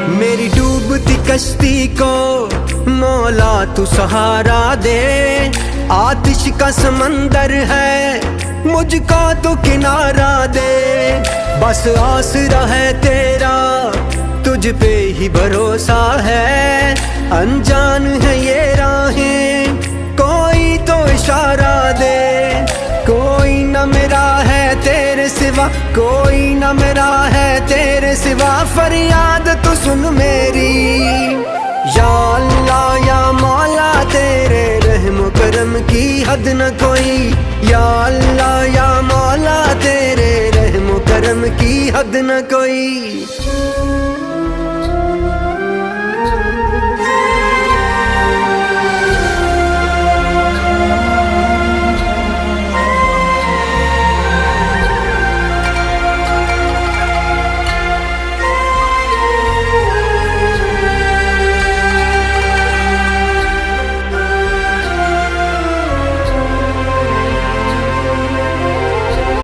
मेरी डूबती कश्ती को मौला तू सहारा दे। आतिश का समंदर है मुझको तो किनारा दे। बस आसरा है तेरा तुझ पे ही भरोसा है। अनजान है ये राहें कोई तो इशारा दे। कोई न मेरा है तेरे सिवा, कोई न मेरा है तेरे सिवा। फरियाद तू सुन मेरी या अल्लाह या मौला, तेरे रहम करम की हद न कोई। या अल्लाह या मौला, तेरे रहम करम की हद न कोई।